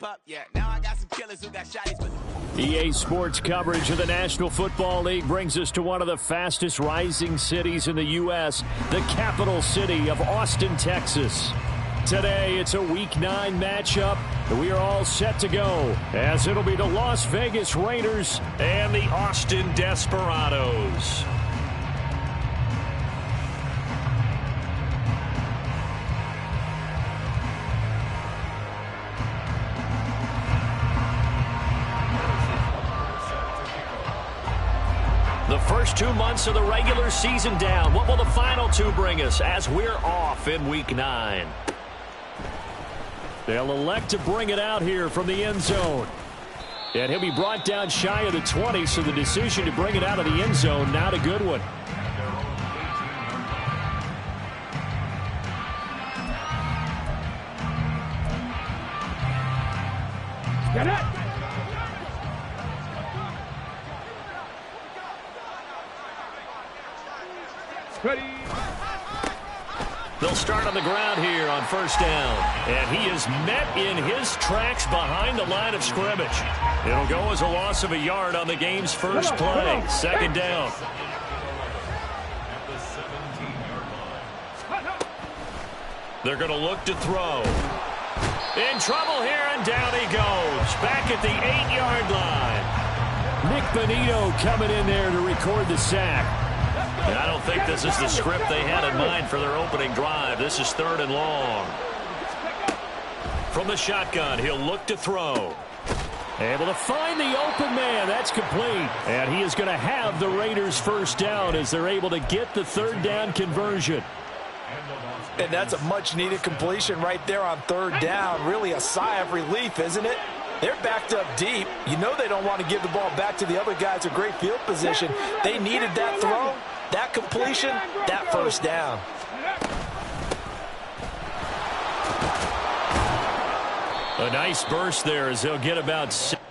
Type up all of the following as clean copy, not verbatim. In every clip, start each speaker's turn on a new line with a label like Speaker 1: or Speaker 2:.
Speaker 1: up. Yeah, now I got some killers who got shotties, but
Speaker 2: EA Sports coverage of the National Football League brings us to one of the fastest rising cities in the U.S., the capital city of Austin, Texas. Today, it's a Week 9 matchup. We are all set to go, as it'll be the Las Vegas Raiders and the Austin Desperados. The first 2 months of the regular season down. What will the final 2 bring us as we're off in Week 9? They'll elect to bring it out here from the end zone. And he'll be brought down shy of the 20, so the decision to bring it out of the end zone, not a good one.
Speaker 3: Get it! Ready.
Speaker 2: They'll start on the ground here on first down. And he is met in his tracks behind the line of scrimmage. It'll go as a loss of a yard on the game's first play. Second down. They're going to look to throw. In trouble here, and down he goes. Back at the 8-yard line. Nick Bonito coming in there to record the sack. And I don't think this is the script they had in mind for their opening drive. This is 3rd and long. From the shotgun, he'll look to throw. Able to find the open man. That's complete. And he is going to have the Raiders first down as they're able to get the 3rd down conversion.
Speaker 4: And that's a much-needed completion right there on 3rd down. Really a sigh of relief, isn't it? They're backed up deep. You know they don't want to give the ball back to the other guys in great field position. They needed that throw, that completion, that first down.
Speaker 2: A nice burst there as they'll get about 6.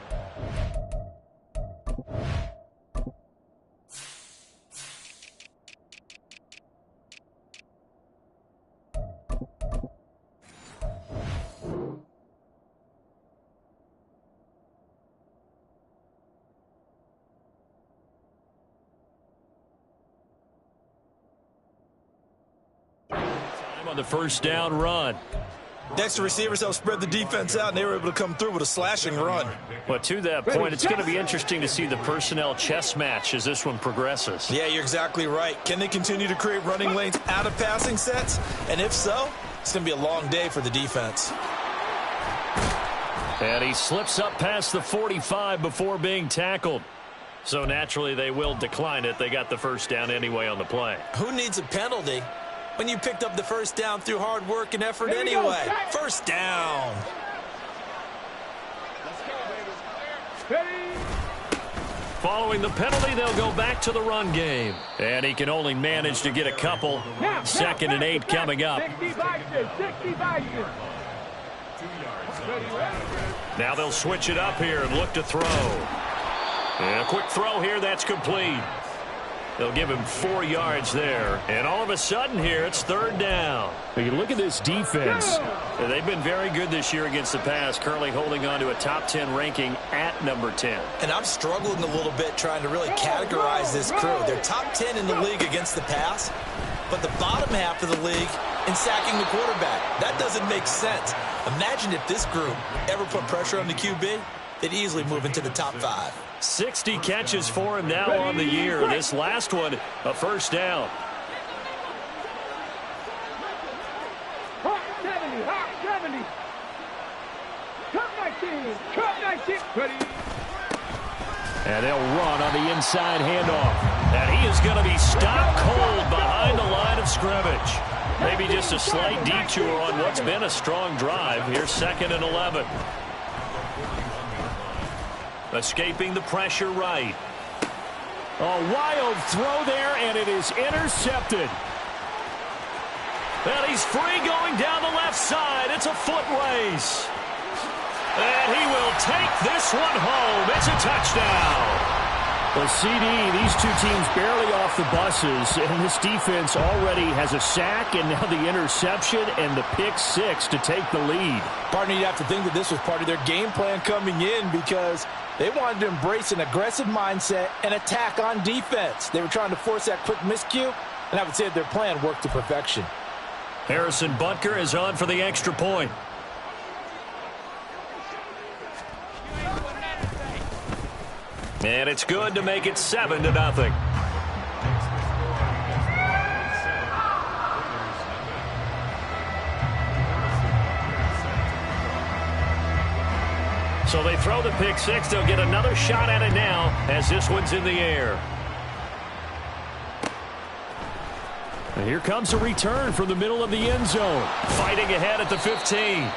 Speaker 2: On the first down run.
Speaker 4: Next, receivers help spread the defense out, and they were able to come through with a slashing run.
Speaker 2: But to that point, it's going to be interesting to see the personnel chess match as this one progresses.
Speaker 4: Yeah, you're exactly right. Can they continue to create running lanes out of passing sets? And if so, it's going to be a long day for the defense.
Speaker 2: And he slips up past the 45 before being tackled. So naturally, they will decline it. They got the first down anyway on the play.
Speaker 4: Who needs a penalty when you picked up the first down through hard work and effort anyway? First down.
Speaker 2: Following the penalty, they'll go back to the run game. And he can only manage to get a couple. 2nd and 8 coming up. Now they'll switch it up here and look to throw. And a quick throw here, that's complete. They'll give him 4 yards there. And all of a sudden here, it's 3rd down. You look at this defense. They've been very good this year against the pass, currently holding on to a top 10 ranking at number 10.
Speaker 4: And I'm struggling a little bit trying to really categorize this crew. They're top 10 in the league against the pass, but the bottom half of the league in sacking the quarterback. That doesn't make sense. Imagine if this group ever put pressure on the QB, they'd easily move into the top 5.
Speaker 2: 60 catches for him now on the year. This last one, a first down.
Speaker 3: Hot 70, hot 70. Cut 19. Ready.
Speaker 2: And they'll run on the inside handoff. And he is going to be stopped cold behind the line of scrimmage. Maybe just a slight detour on what's been a strong drive. Here's 2nd and 11. Escaping the pressure right. A wild throw there, and it is intercepted. And he's free going down the left side. It's a foot race. And he will take this one home. It's a touchdown. Well, CD, these two teams barely off the buses, and this defense already has a sack and now the interception and the pick six to take the lead.
Speaker 5: Partner, you'd have to think that this was part of their game plan coming in because they wanted to embrace an aggressive mindset and attack on defense. They were trying to force that quick miscue, and I would say that their plan worked to perfection.
Speaker 2: Harrison Butker is on for the extra point. And it's good to make it 7-0. So they throw the pick six. They'll get another shot at it now as this one's in the air. And here comes a return from the middle of the end zone. Fighting ahead at the 15.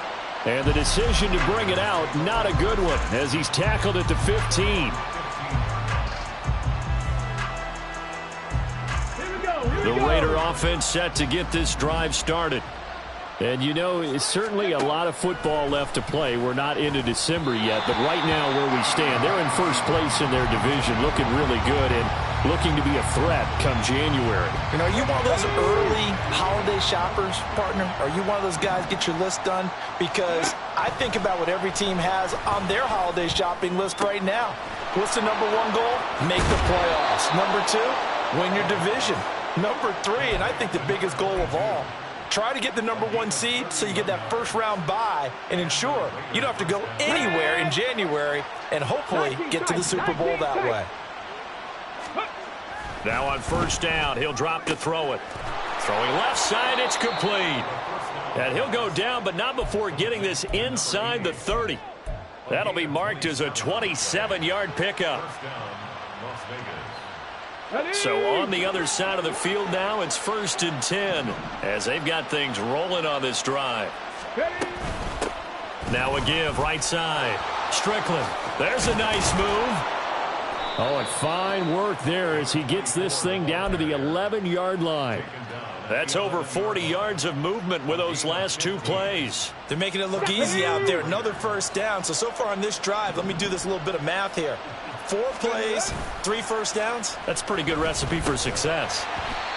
Speaker 2: And the decision to bring it out, not a good one, as he's tackled at the 15. The Raider offense set to get this drive started. And, you know, it's certainly a lot of football left to play. We're not into December yet, but right now where we stand, they're in first place in their division, looking really good and looking to be a threat come January.
Speaker 5: You know, are you one of those early holiday shoppers, partner? Are you one of those guys get your list done? Because I think about what every team has on their holiday shopping list right now. What's the number one goal? Make the playoffs. Number two, win your division. Number three, and I think the biggest goal of all, try to get the number one seed so you get that first round bye and ensure you don't have to go anywhere in January and hopefully get to the Super Bowl that way.
Speaker 2: Now on first down, he'll drop to throw it. Throwing left side, it's complete. And he'll go down, but not before getting this inside the 30. That'll be marked as a 27-yard pickup. So on the other side of the field now, it's 1st and 10 as they've got things rolling on this drive. Now a give right side. Strickland. There's a nice move. Oh, and fine work there as he gets this thing down to the 11-yard line. That's over 40 yards of movement with those last two plays.
Speaker 5: They're making it look easy out there. Another first down. So far on this drive, let me do this little bit of math here. 4 plays, 3 first downs.
Speaker 2: That's a pretty good recipe for success.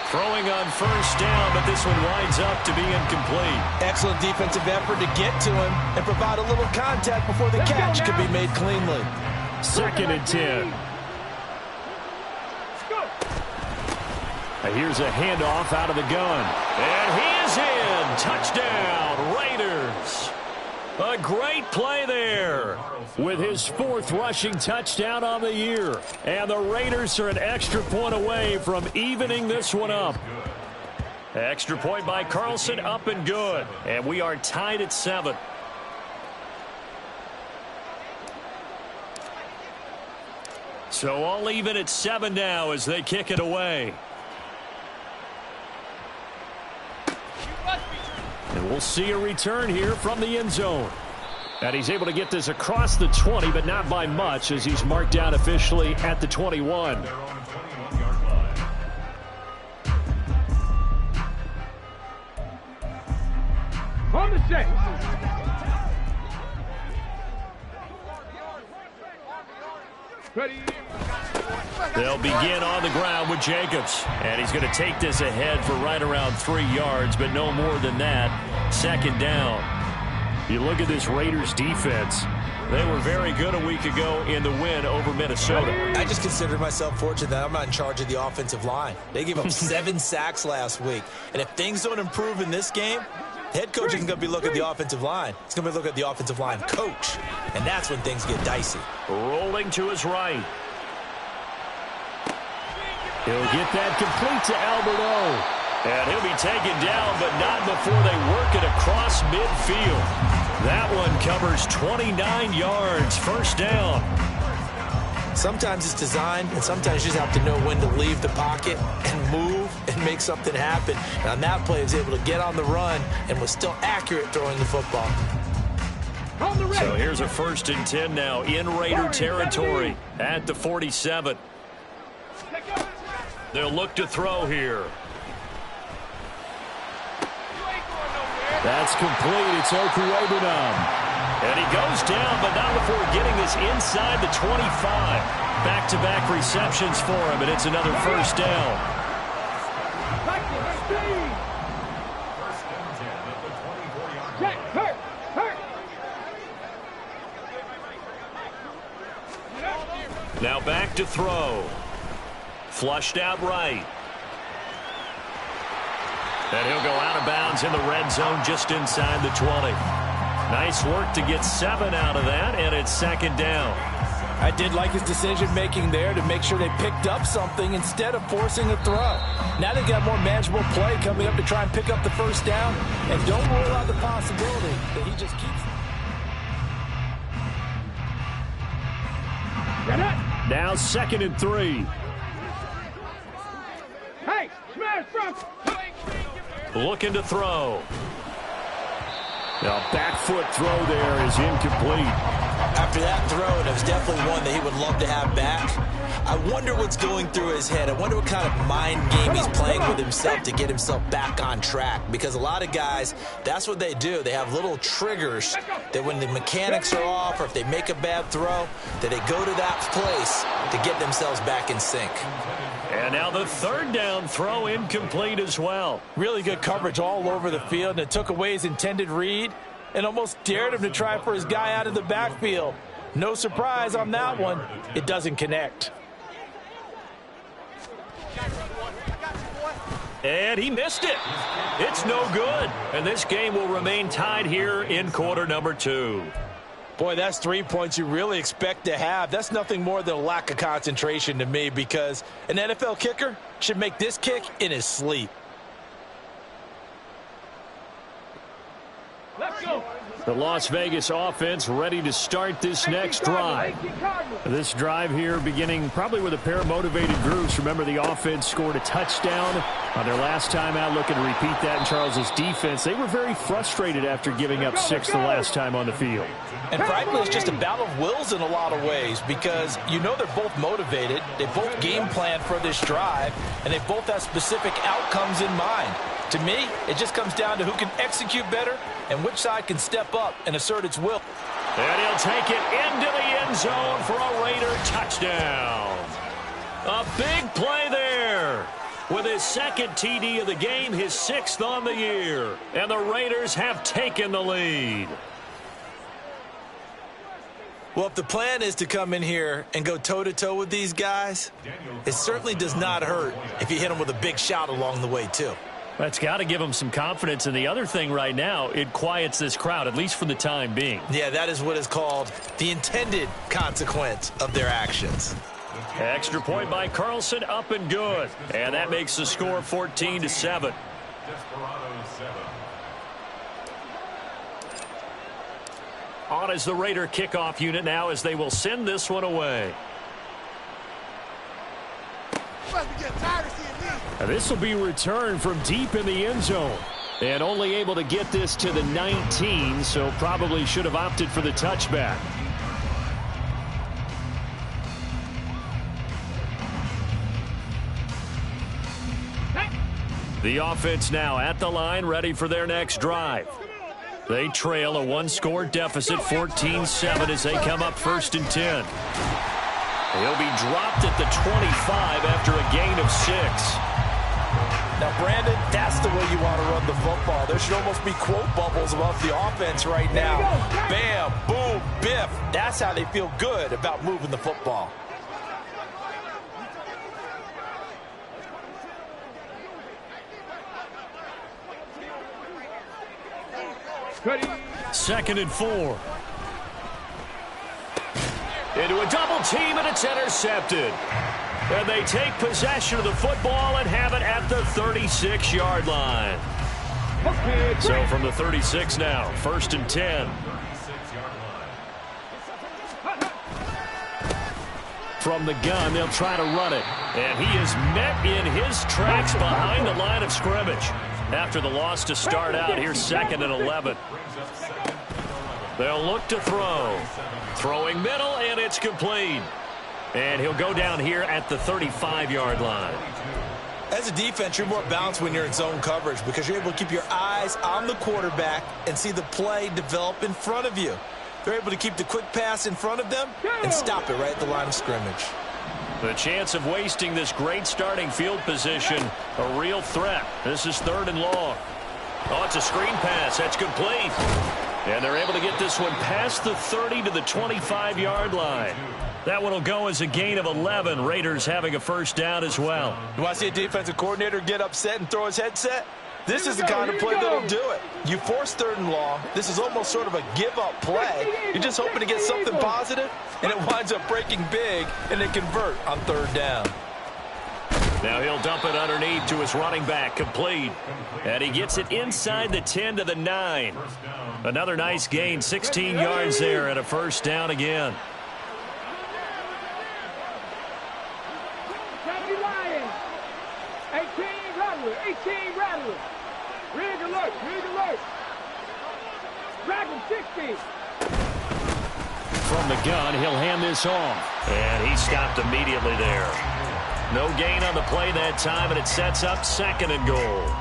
Speaker 2: Throwing on first down, but this one winds up to be incomplete.
Speaker 5: Excellent defensive effort to get to him and provide a little contact before the catch could be made cleanly.
Speaker 2: 2nd and 10. Here's a handoff out of the gun. And he is in. Touchdown, Raiders. A great play there with his 4th rushing touchdown on the year. And the Raiders are an extra point away from evening this one up. Extra point by Carlson, up and good. And we are tied at 7. So all even at 7 now as they kick it away. And we'll see a return here from the end zone. And he's able to get this across the 20, but not by much as he's marked down officially at the 21.
Speaker 3: On the set. Ready.
Speaker 2: They'll begin on the ground with Jacobs. And he's going to take this ahead for right around 3 yards, but no more than that. 2nd down. You look at this Raiders defense. They were very good a week ago in the win over Minnesota.
Speaker 5: I just consider myself fortunate that I'm not in charge of the offensive line. They gave up 7 sacks last week. And if things don't improve in this game, the head coach isn't going to be looking at the offensive line. He's going to be looking at the offensive line coach. And that's when things get dicey.
Speaker 2: Rolling to his right. He'll get that complete to Alberto. And he'll be taken down, but not before they work it across midfield. That one covers 29 yards. 1st down.
Speaker 5: Sometimes it's designed, and sometimes you just have to know when to leave the pocket and move and make something happen. And on that play, he was able to get on the run and was still accurate throwing the football.
Speaker 2: So here's a 1st and 10 now in Raider territory at the 47. They'll look to throw here. That's complete. It's Okuegbunam. And he goes down, but not before getting is inside the 25. Back-to-back receptions for him, and it's another first down. Now back to throw. Flushed out right. And he'll go out of bounds in the red zone just inside the 20. Nice work to get 7 out of that, and it's second down.
Speaker 5: I did like his decision-making there to make sure they picked up something instead of forcing a throw. Now they've got more manageable play coming up to try and pick up the first down, and don't rule out the possibility that he just keeps...
Speaker 2: Now 2nd and 3.
Speaker 3: Hey, smash from.
Speaker 2: Looking to throw. Now back foot throw there is incomplete.
Speaker 4: After that throw, it was definitely one that he would love to have back. I wonder what's going through his head. I wonder what kind of mind game he's playing with himself to get himself back on track. Because a lot of guys, that's what they do. They have little triggers that when the mechanics are off or if they make a bad throw, that they go to that place to get themselves back in sync.
Speaker 2: And now the 3rd down throw incomplete as well.
Speaker 5: Really good coverage all over the field, and it took away his intended read and almost dared him to try for his guy out of the backfield. No surprise on that one. It doesn't connect.
Speaker 2: And he missed it. It's no good. And this game will remain tied here in quarter number 2.
Speaker 5: Boy, that's 3 points you really expect to have. That's nothing more than a lack of concentration to me, because an NFL kicker should make this kick in his sleep.
Speaker 3: Let's go.
Speaker 2: The Las Vegas offense ready to start this next drive. This drive here beginning probably with a pair of motivated groups. Remember, the offense scored a touchdown on their last time out, looking to repeat that in Charles's defense. They were very frustrated after giving up 6 the last time on the field.
Speaker 5: And frankly, it's just a battle of wills in a lot of ways, because you know they're both motivated, they both game plan for this drive, and they both have specific outcomes in mind. To me, it just comes down to who can execute better and which side can step up and assert its will.
Speaker 2: And he'll take it into the end zone for a Raider touchdown. A big play there. With his 2nd TD of the game, his 6th on the year. And the Raiders have taken the lead.
Speaker 4: Well, if the plan is to come in here and go toe-to-toe with these guys, it certainly does not hurt if you hit them with a big shot along the way, too.
Speaker 2: That's got to give them some confidence. And the other thing right now, it quiets this crowd, at least for the time being.
Speaker 4: Yeah, that is what is called the intended consequence of their actions.
Speaker 2: Extra point by Carlson, up and good. And that makes the score 14-7. On is the Raider kickoff unit now, as they will send this one away. And this will be returned from deep in the end zone. And only able to get this to the 19, so probably should have opted for the touchback. The offense now at the line, ready for their next drive. They trail a 1-score deficit, 14-7, as they come up 1st and 10. He'll be dropped at the 25 after a gain of 6.
Speaker 5: Now, Brandon, that's the way you want to run the football. There should almost be quote bubbles above the offense right now. Bam, boom, biff. That's how they feel good about moving the football.
Speaker 3: Ready.
Speaker 2: 2nd and 4. Into a double team, and it's intercepted. And they take possession of the football and have it at the 36-yard line. So from the 36 now, 1st and 10. From the gun, they'll try to run it. And he is met in his tracks behind the line of scrimmage. After the loss to start out, here's 2nd and 11. They'll look to throw. Throwing middle, and it's complete. And he'll go down here at the 35-yard line.
Speaker 4: As a defense, you're more balanced when you're in zone coverage because you're able to keep your eyes on the quarterback and see the play develop in front of you. They're able to keep the quick pass in front of them and stop it right at the line of scrimmage.
Speaker 2: The chance of wasting this great starting field position, a real threat. This is 3rd and long. Oh, it's a screen pass. That's complete. And they're able to get this one past the 30 to the 25-yard line. That one will go as a gain of 11. Raiders having a first down as well.
Speaker 5: You want to see a defensive coordinator get upset and throw his headset? This is the kind of play that'll do it. You force 3rd and long. This is almost sort of a give-up play. You're just hoping to get something positive, and it winds up breaking big, and they convert on 3rd down.
Speaker 2: Now he'll dump it underneath to his running back, complete. And he gets it inside the 10 to the 9. Another nice gain, 16 yards there, and a first down again.
Speaker 3: Lions. 18 Rattler. 18 Rattler. Rig alert. Rig alert. Dragon 60.
Speaker 2: From the gun, he'll hand this off. And he stopped immediately there. No gain on the play that time, and it sets up 2nd and goal.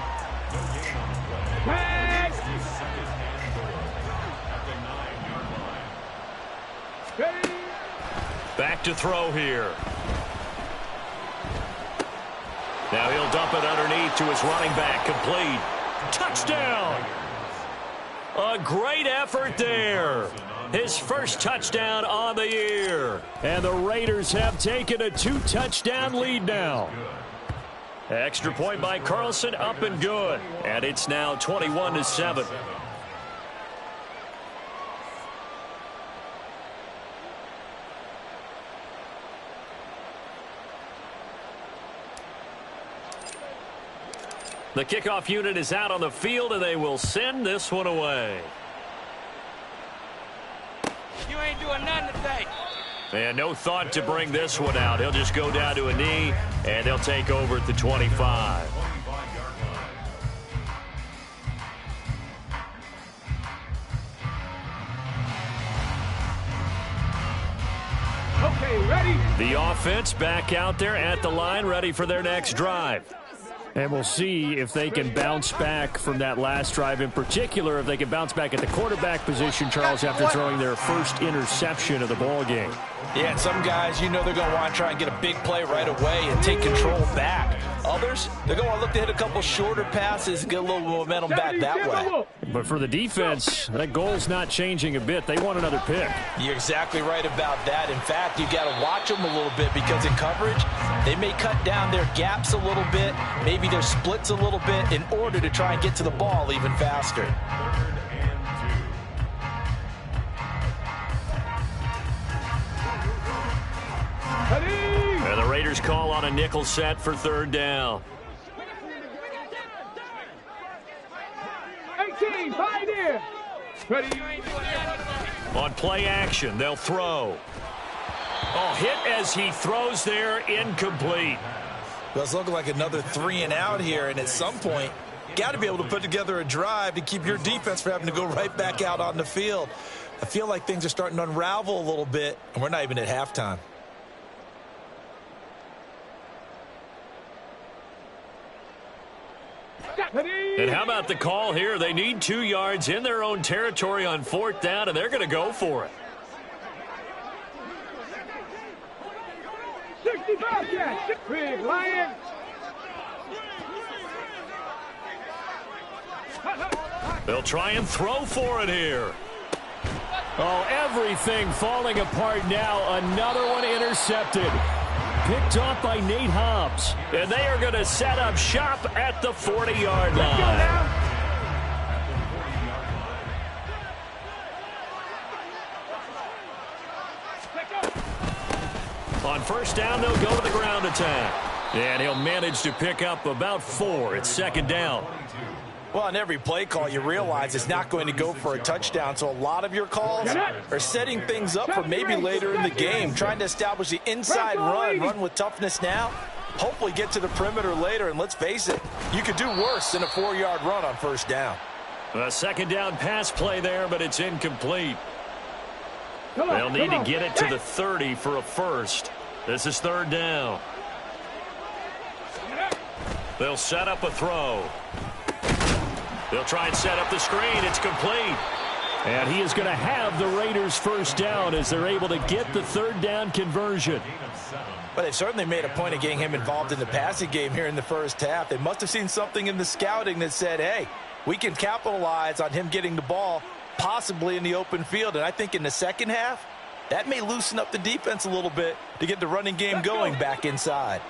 Speaker 2: Back to throw here. Now he'll dump it underneath to his running back, complete. Touchdown! A great effort there. His first touchdown on the year. And the Raiders have taken a 2-touchdown lead now. Extra point by Carlson, up and good. And it's now 21-7. The kickoff unit is out on the field, and they will send this one away.
Speaker 1: You ain't doing nothing today.
Speaker 2: And no thought to bring this one out. He'll just go down to a knee, and they'll take over at the 25.
Speaker 3: Okay, ready?
Speaker 2: The offense back out there at the line, ready for their next drive. And we'll see if they can bounce back from that last drive, in particular if they can bounce back at the quarterback position, Charles, after throwing their first interception of the ball game.
Speaker 5: Yeah, and some guys, you know they're going to want to try and get a big play right away and take control back. Others, they're going to look to hit a couple shorter passes and get a little momentum back that way.
Speaker 2: But for the defense, that goal's not changing a bit. They want another pick.
Speaker 5: You're exactly right about that. In fact, you got to watch them a little bit because in coverage, they may cut down their gaps a little bit, maybe their splits a little bit in order to try and get to the ball even faster.
Speaker 2: And the Raiders call on a nickel set for 3rd down.
Speaker 3: 18, Pioneer. Ready?
Speaker 2: On play action, they'll throw. Oh, hit as he throws there, incomplete.
Speaker 4: Well, it's looking like another 3 and out here, and at some point, got to be able to put together a drive to keep your defense from having to go right back out on the field. I feel like things are starting to unravel a little bit, and we're not even at halftime.
Speaker 2: And how about the call here? They need 2 yards in their own territory on 4th down, and they're going to go for it.
Speaker 3: 65 catch. Big Lions.
Speaker 2: They'll try and throw for it here. Oh, everything falling apart now. Another one intercepted. Picked off by Nate Hobbs. And they are going to set up shop at the 40-yard line. On 1st down, they'll go to the ground attack. And he'll manage to pick up about 4. It's 2nd down.
Speaker 5: Well, on every play call, you realize it's not going to go for a touchdown. So a lot of your calls are setting things up for maybe later in the game, trying to establish the inside run with toughness now, hopefully get to the perimeter later. And let's face it, you could do worse than a 4-yard run on 1st down.
Speaker 2: A 2nd down pass play there, but it's incomplete. They'll need to get it to the 30 for a first. This is 3rd down. They'll set up a throw. They'll try and set up the screen. It's complete. And he is going to have the Raiders first down as they're able to get the third down conversion.
Speaker 5: But they've certainly made a point of getting him involved in the passing game here in the first half. They must have seen something in the scouting that said, hey, we can capitalize on him getting the ball possibly in the open field. And I think in the second half, that may loosen up the defense a little bit to get the running game going back inside.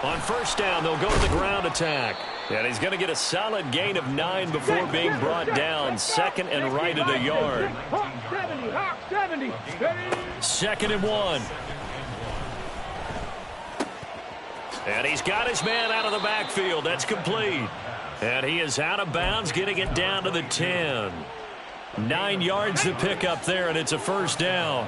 Speaker 2: On first down, they'll go to the ground attack. And he's going to get a solid gain of 9 before being brought down. Second and right at a yard.
Speaker 3: 70.
Speaker 2: 2nd and 1. And he's got his man out of the backfield. That's complete. And he is out of bounds, getting it down to the 10. 9 yards to pick up there, and it's a first down.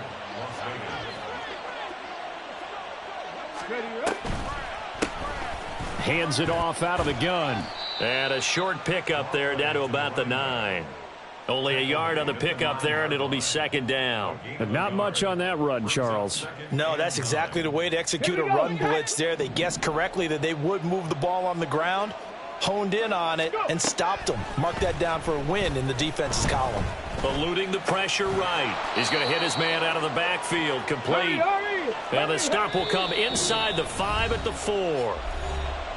Speaker 2: Hands it off out of the gun. And a short pickup there down to about the 9. Only a yard on the pickup there, and it'll be 2nd down.
Speaker 6: And not much on that run, Charles.
Speaker 5: No, that's exactly the way to execute a run blitz there. They guessed correctly that they would move the ball on the ground, honed in on it, and stopped them. Mark that down for a win in the defense's column.
Speaker 2: Eluding the pressure right. He's going to hit his man out of the backfield. Complete. And the stop will come inside the 5 at the 4.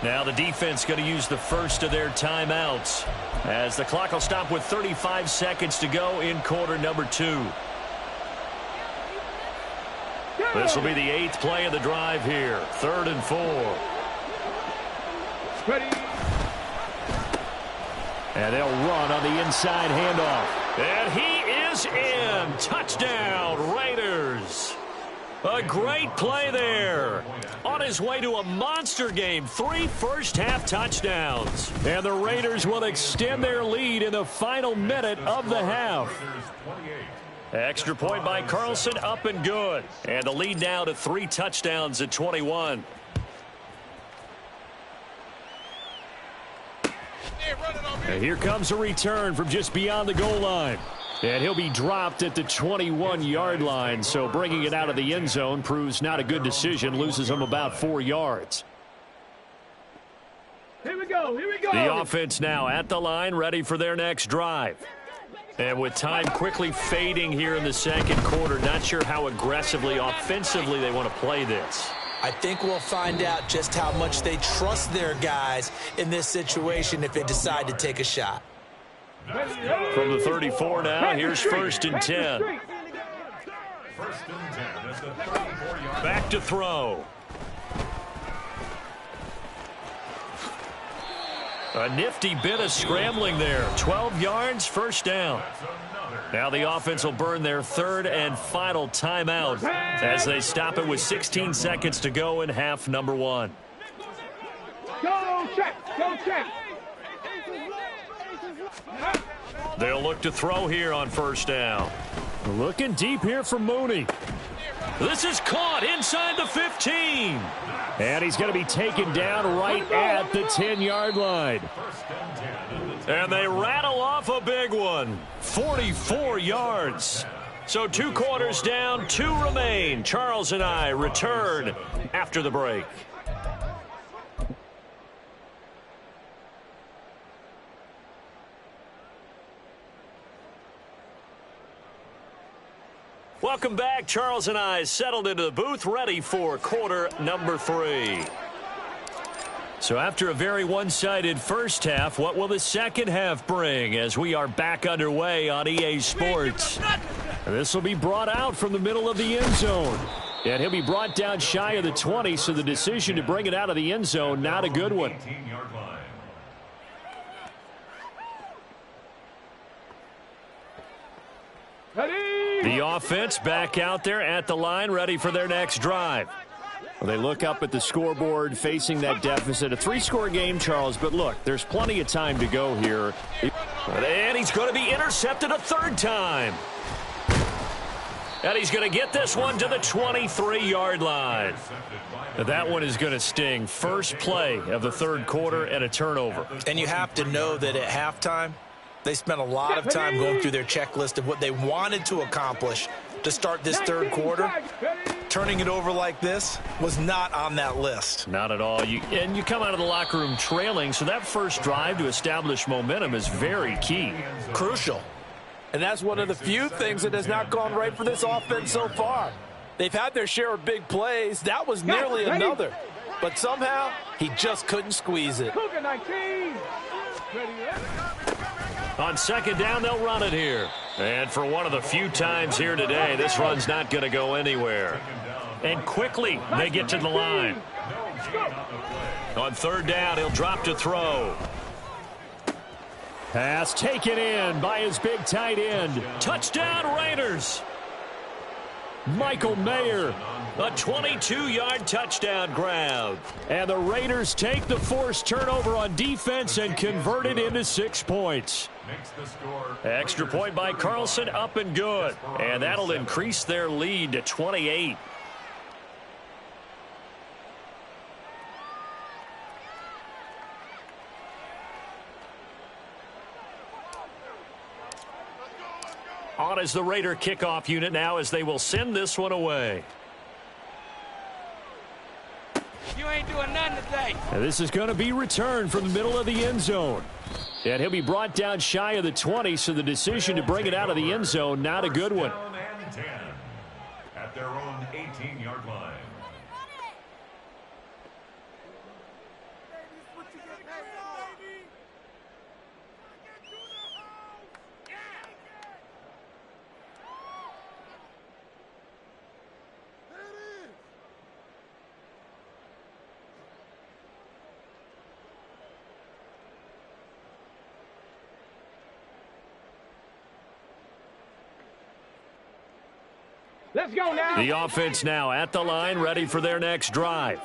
Speaker 2: Now the defense going to use the first of their timeouts as the clock will stop with 35 seconds to go in quarter number 2. This will be the 8th play of the drive here. 3rd and 4.
Speaker 6: And they'll run on the inside handoff.
Speaker 2: And he is in. Touchdown, Raiders. A great play there. On his way to a monster game. 3 first-half touchdowns.
Speaker 6: And the Raiders will extend their lead in the final minute of the half.
Speaker 2: Extra point by Carlson, up and good. And the lead now to 3 touchdowns at 21.
Speaker 6: And here comes a return from just beyond the goal line. And he'll be dropped at the 21-yard line, so bringing it out of the end zone proves not a good decision, loses him about 4 yards.
Speaker 3: Here we go.
Speaker 2: The offense now at the line, ready for their next drive. And with time quickly fading here in the second quarter, not sure how aggressively, offensively they want to play this.
Speaker 4: I think we'll find out just how much they trust their guys in this situation if they decide to take a shot.
Speaker 2: From the 34 now, here's 1st and 10. Back to throw. A nifty bit of scrambling there. 12 yards, first down. Now the offense will burn their 3rd and final timeout as they stop it with 16 seconds to go in half number 1.
Speaker 3: Go check.
Speaker 2: They'll look to throw here on first down.
Speaker 6: Looking deep here for Mooney.
Speaker 2: This is caught inside the 15.
Speaker 6: And he's going to be taken down right at the 10-yard line.
Speaker 2: And they rattle off a big one. 44 yards. So 2 quarters down, 2 remain. Charles and I return after the break. Welcome back. Charles and I settled into the booth, ready for quarter number 3. So after a very one-sided first half, what will the second half bring as we are back underway on EA Sports?
Speaker 6: This will be brought out from the middle of the end zone. And he'll be brought down shy of the 20, so the decision to bring it out of the end zone, not a good one.
Speaker 2: The offense back out there at the line, ready for their next drive.
Speaker 6: Well, they look up at the scoreboard, facing that deficit. A 3-score game, Charles, but look, there's plenty of time to go here.
Speaker 2: And he's going to be intercepted a 3rd time. And he's going to get this one to the 23-yard line. That one is going to sting. First play of the 3rd quarter and a turnover.
Speaker 4: And you have to know that at halftime, they spent a lot of time going through their checklist of what they wanted to accomplish to start this 3rd quarter.
Speaker 5: turning it over like this was not on that list.
Speaker 6: Not at all. You come out of the locker room trailing, so that first drive to establish momentum is very key.
Speaker 5: Crucial. And that's one of the few things that has not gone right for this offense so far. They've had their share of big plays. That was nearly another. But somehow, he just couldn't squeeze it.
Speaker 3: Cougar 19.
Speaker 6: On second down, they'll run it here. And for one of the few times here today, this run's not going to go anywhere. And quickly, they get to the line. On third down, he'll drop to throw. Pass taken in by his big tight end. Touchdown, Raiders. Michael Mayer, a 22-yard touchdown grab. And the Raiders take the forced turnover on defense and convert it into 6 points. Extra point by Carlson, up and good. And that'll increase their lead to 28. On is the Raider kickoff unit now as they will send this one away.
Speaker 1: You ain't doing nothing today.
Speaker 6: And this is going to be returned from the middle of the end zone. And he'll be brought down shy of the 20, so the decision to bring it out of the end zone, not a good one.
Speaker 7: At their own 18-yard line.
Speaker 3: Let's go now.
Speaker 6: The offense now at the line, ready for their next drive.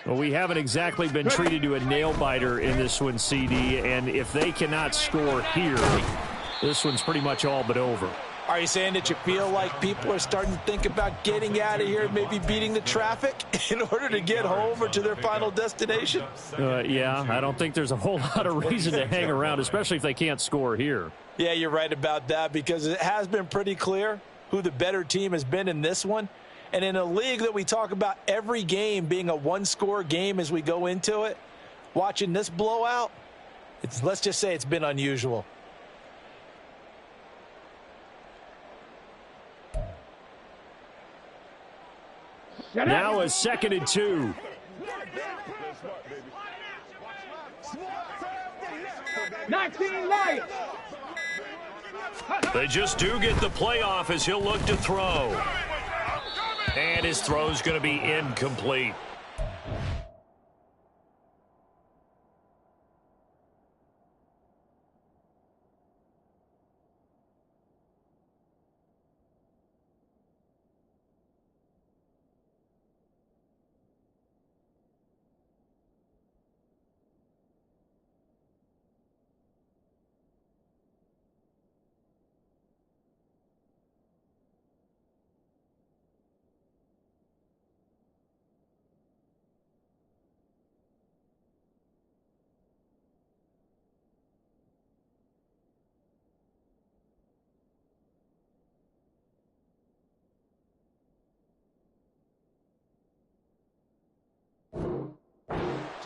Speaker 6: Well, we haven't exactly been treated to a nail-biter in this one, CD, and if they cannot score here, this one's pretty much all but over.
Speaker 5: Are you saying that you feel like people are starting to think about getting out of here, maybe beating the traffic in order to get home or to their final destination?
Speaker 6: Yeah, I don't think there's a whole lot of reason to hang around, especially if they can't score here.
Speaker 5: Yeah, you're right about that, because it has been pretty clear who the better team has been in this one. And in a league that we talk about every game being a one-score game as we go into it, watching this blowout, let's just say it's been unusual.
Speaker 6: Now a 2nd and 2.
Speaker 3: Light.
Speaker 6: They just do get the playoff as he'll look to throw. And his throw's going to be incomplete.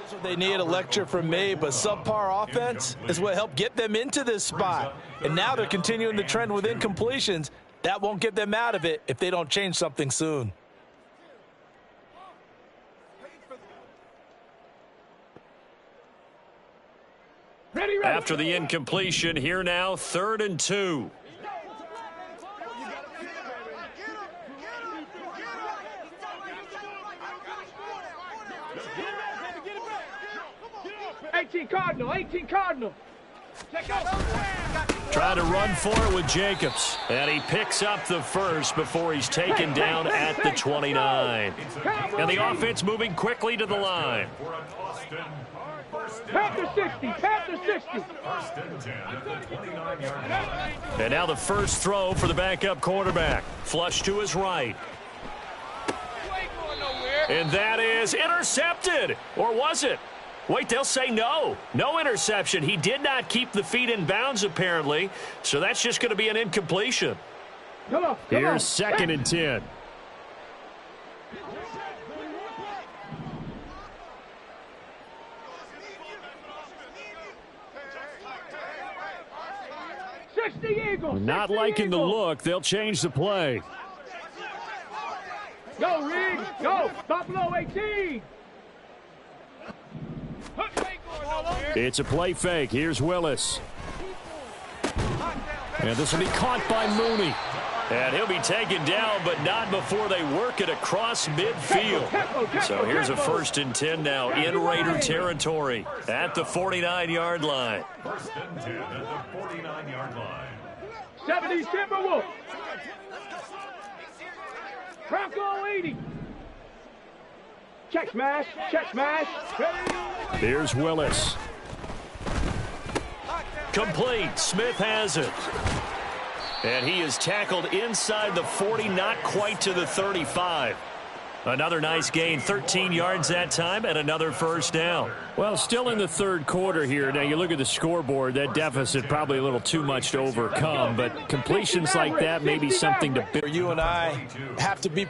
Speaker 5: What they need, a lecture from me, but subpar offense is what helped get them into this spot. And now they're continuing the trend with incompletions. That won't get them out of it if they don't change something soon.
Speaker 6: After the incompletion, here now, 3rd and 2.
Speaker 3: $18 Cardinal.
Speaker 6: Trying to run for it with Jacobs. And he picks up the first before he's taken down at the 29. And the offense moving quickly to the line.
Speaker 3: Panther 60.
Speaker 6: And now the first throw for the backup quarterback. Flush to his right. And that is intercepted. Or was it? Wait, they'll say no. No interception. He did not keep the feet in bounds, apparently. So that's just going to be an incompletion.
Speaker 3: Come on.
Speaker 6: Here's 2nd and 10.
Speaker 3: 60 Eagles.
Speaker 6: Not
Speaker 3: 60
Speaker 6: liking the
Speaker 3: Eagles.
Speaker 6: look. They'll change the play.
Speaker 3: Go, Riggs. Go. Buffalo 18.
Speaker 6: It's a play fake. Here's Willis. And this will be caught by Mooney. And he'll be taken down, but not before they work it across midfield. So here's a 1st and 10 now in Raider territory at the 49-yard line.
Speaker 7: 1st and 10 at the 49-yard line.
Speaker 3: 70 Timberwolves. Bronco 80. Check smash. Check smash.
Speaker 6: Here's Willis. Complete. Smith has it. And he is tackled inside the 40, not quite to the 35. Another nice gain, 13 yards that time, and another 1st down. Well, still in the 3rd quarter here. Now, you look at the scoreboard, that deficit probably a little too much to overcome, but completions like that may be something to...
Speaker 5: You and I have to be